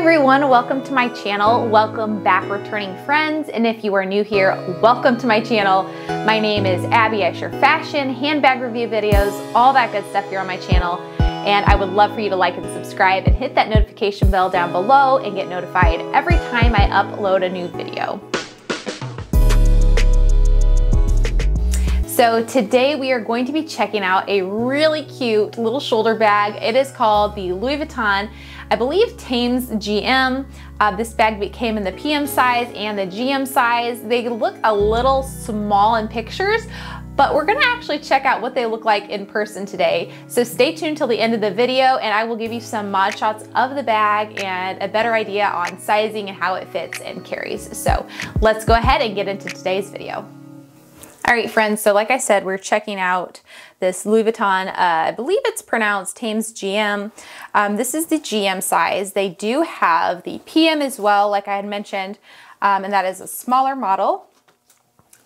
everyone, welcome to my channel. Welcome back, returning friends. And if you are new here, welcome to my channel. My name is Abby. I share fashion, handbag review videos, all that good stuff here on my channel. And I would love for you to like and subscribe and hit that notification bell down below and get notified every time I upload a new video. So today we are going to be checking out a really cute little shoulder bag. It is called the Louis Vuitton, I believe, Thames GM. This bag came in the PM size and the GM size. They look a little small in pictures, but we're gonna actually check out what they look like in person today. So stay tuned till the end of the video and I will give you some mod shots of the bag and a better idea on sizing and how it fits and carries. So let's go ahead and get into today's video. All right, friends, so like I said, we're checking out this Louis Vuitton, I believe it's pronounced Thames GM. This is the GM size. They do have the PM as well, like I had mentioned, and that is a smaller model.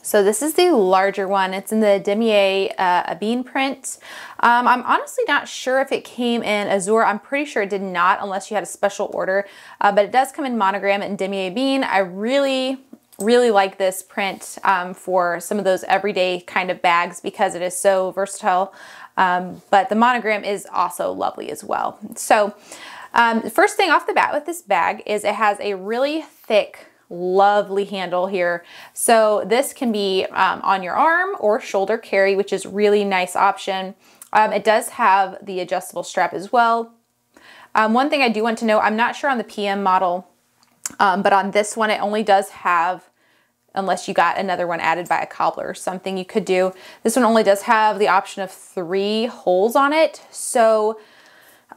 So this is the larger one. It's in the damier bean print. I'm honestly not sure if it came in azure. I'm pretty sure it did not unless you had a special order, but it does come in monogram and damier bean. I really like this print for some of those everyday kind of bags because it is so versatile. But the monogram is also lovely as well. So the first thing off the bat with this bag is it has a really thick, lovely handle here. So this can be on your arm or shoulder carry, which is really nice option. It does have the adjustable strap as well. One thing I do want to know, I'm not sure on the PM model, but on this one, it only does have, unless you got another one added by a cobbler or something you could do. This one only does have the option of 3 holes on it. So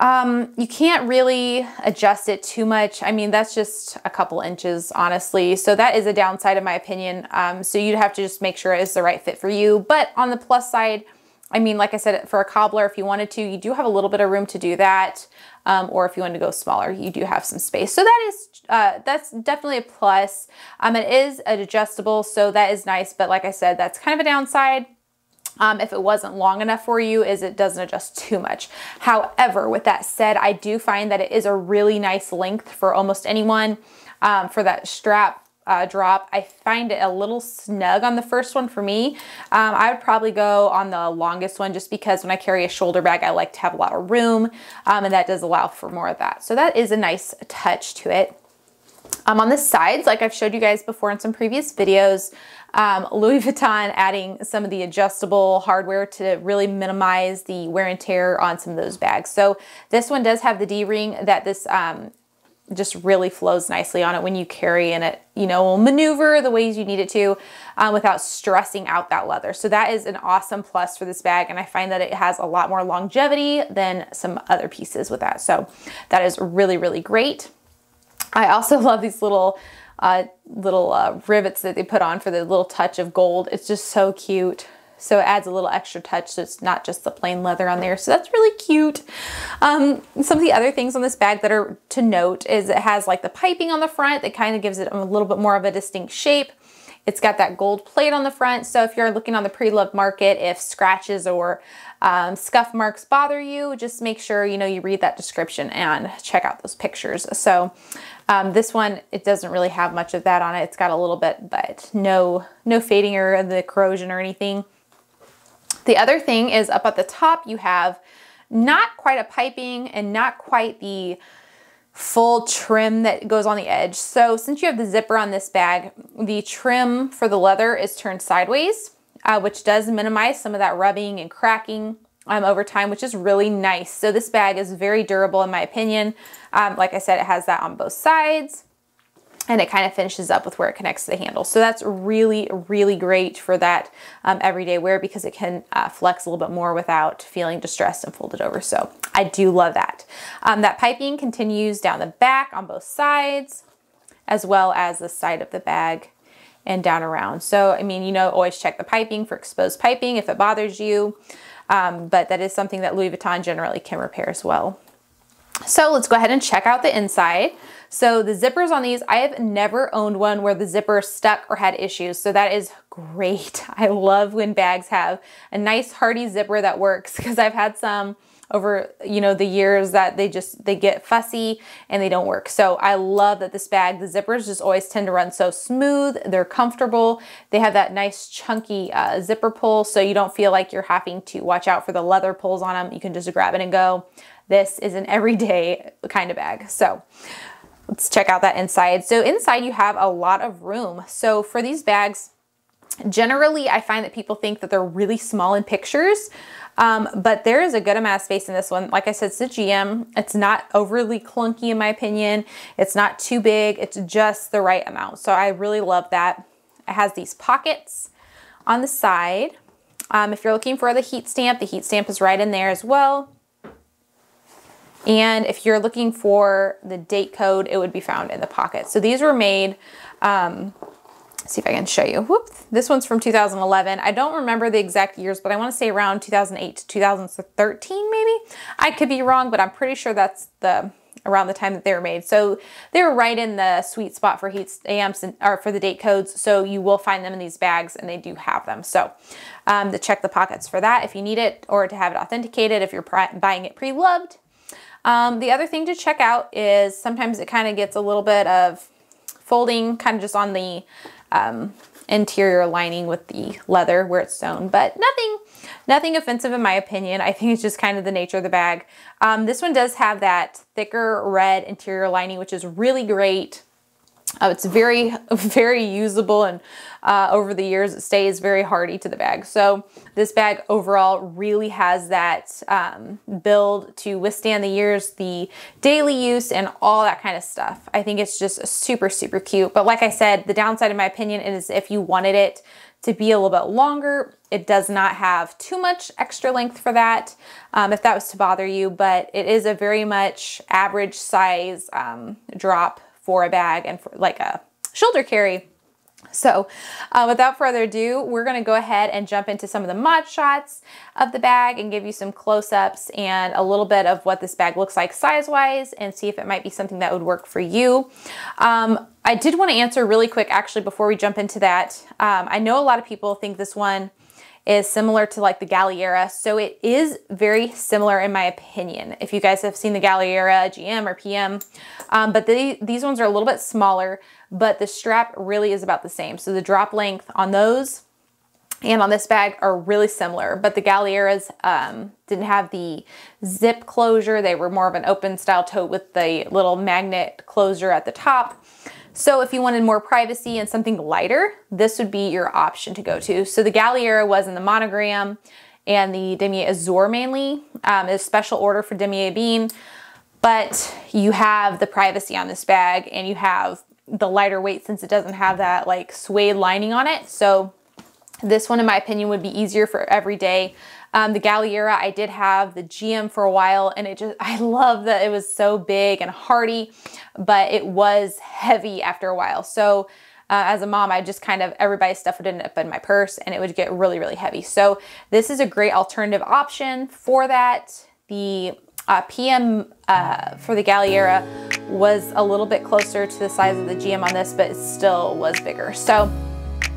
you can't really adjust it too much. I mean, that's just a couple inches, honestly. So that is a downside in my opinion. So you'd have to just make sure it's the right fit for you. But on the plus side, I mean, like I said, for a cobbler, if you wanted to, you do have a little bit of room to do that. Or if you want to go smaller, you do have some space. So that is, that's definitely a plus. It is adjustable, so that is nice. But like I said, that's kind of a downside. If it wasn't long enough for you, is it doesn't adjust too much. However, with that said, I do find that it is a really nice length for almost anyone. For that strap drop, I find it a little snug on the first one for me. I would probably go on the longest one just because when I carry a shoulder bag, I like to have a lot of room, and that does allow for more of that. So that is a nice touch to it. On the sides, like I've showed you guys before in some previous videos, Louis Vuitton adding some of the adjustable hardware to really minimize the wear and tear on some of those bags. So this one does have the D-ring that this just really flows nicely on it when you carry, and it, you know, will maneuver the ways you need it to without stressing out that leather. So that is an awesome plus for this bag, and I find that it has a lot more longevity than some other pieces with that. So that is really, really great. I also love these little rivets that they put on for the little touch of gold. It's just so cute. So it adds a little extra touch, so it's not just the plain leather on there. So that's really cute. Some of the other things on this bag that are to note is it has like the piping on the front that kind of gives it a little bit more of a distinct shape. It's got that gold plate on the front. So if you're looking on the pre-loved market, if scratches or scuff marks bother you, just make sure, you know, you read that description and check out those pictures. So this one, it doesn't really have much of that on it. It's got a little bit, but no fading or the corrosion or anything. The other thing is up at the top, you have not quite a piping and not quite the full trim that goes on the edge. So since you have the zipper on this bag, the trim for the leather is turned sideways, which does minimize some of that rubbing and cracking over time, which is really nice. So this bag is very durable in my opinion. Like I said, it has that on both sides, and it kind of finishes up with where it connects to the handle. So that's really, really great for that everyday wear because it can flex a little bit more without feeling distressed and folded over. So I do love that. That piping continues down the back on both sides, as well as the side of the bag and down around. So, I mean, you know, always check the piping for exposed piping if it bothers you. But that is something that Louis Vuitton generally can repair as well. So let's go ahead and check out the inside. So the zippers on these, I have never owned one where the zipper stuck or had issues. So that is great. I love when bags have a nice hardy zipper that works because I've had some over, you know, the years that they get fussy and they don't work. So I love that this bag, the zippers just always tend to run so smooth. They're comfortable. They have that nice chunky zipper pull, so you don't feel like you're having to watch out for the leather pulls on them. You can just grab it and go. This is an everyday kind of bag. So let's check out that inside. So inside you have a lot of room. So for these bags, generally I find that people think that they're really small in pictures, but there is a good amount of space in this one. Like I said, it's a GM. It's not overly clunky in my opinion. It's not too big. It's just the right amount. So I really love that. It has these pockets on the side. If you're looking for the heat stamp is right in there as well. And if you're looking for the date code, it would be found in the pocket. So these were made, see if I can show you. Whoops. This one's from 2011. I don't remember the exact years, but I want to say around 2008 to 2013 maybe. I could be wrong, but I'm pretty sure that's around the time that they were made. So they were right in the sweet spot for heat stamps or for the date codes. So you will find them in these bags, and they do have them. So to check the pockets for that if you need it, or to have it authenticated if you're buying it pre-loved. The other thing to check out is sometimes it kind of gets a little bit of folding kind of just on the interior lining with the leather where it's sewn, but nothing offensive in my opinion. I think it's just kind of the nature of the bag. This one does have that thicker red interior lining, which is really great. It's very, very usable, and over the years it stays very hardy to the bag. So this bag overall really has that build to withstand the years, the daily use, and all that kind of stuff. I think it's just super, super cute. But like I said, the downside in my opinion is if you wanted it to be a little bit longer, it does not have too much extra length for that, if that was to bother you. But it is a very much average size drop for a bag and for like a shoulder carry. So without further ado, we're gonna go ahead and jump into some of the mod shots of the bag and give you some close-ups and a little bit of what this bag looks like size-wise, and see if it might be something that would work for you. I did want to answer really quick actually before we jump into that. I know a lot of people think this one is similar to like the Galliera. So it is very similar in my opinion. If you guys have seen the Galliera GM or PM, but these ones are a little bit smaller, but the strap really is about the same. So the drop length on those and on this bag are really similar, but the Gallieras didn't have the zip closure. They were more of an open style tote with the little magnet closure at the top. So if you wanted more privacy and something lighter, this would be your option to go to. So the Galliera was in the monogram, and the Damier Azur mainly is special order for Damier Bean, but you have the privacy on this bag, and you have the lighter weight since it doesn't have that like suede lining on it. So this one in my opinion would be easier for every day. The Galliera, I did have the GM for a while, and I love that it was so big and hardy, but it was heavy after a while. So as a mom, I just kind of, everybody's stuff would end up in my purse, and it would get really, really heavy. So this is a great alternative option for that. The PM for the Galliera was a little bit closer to the size of the GM on this, but it still was bigger. So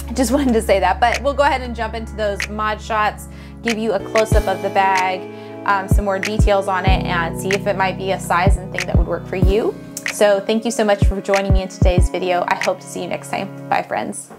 I just wanted to say that, but we'll go ahead and jump into those mod shots, give you a close-up of the bag, some more details on it, and see if it might be a size and thing that would work for you. So thank you so much for joining me in today's video. I hope to see you next time. Bye, friends.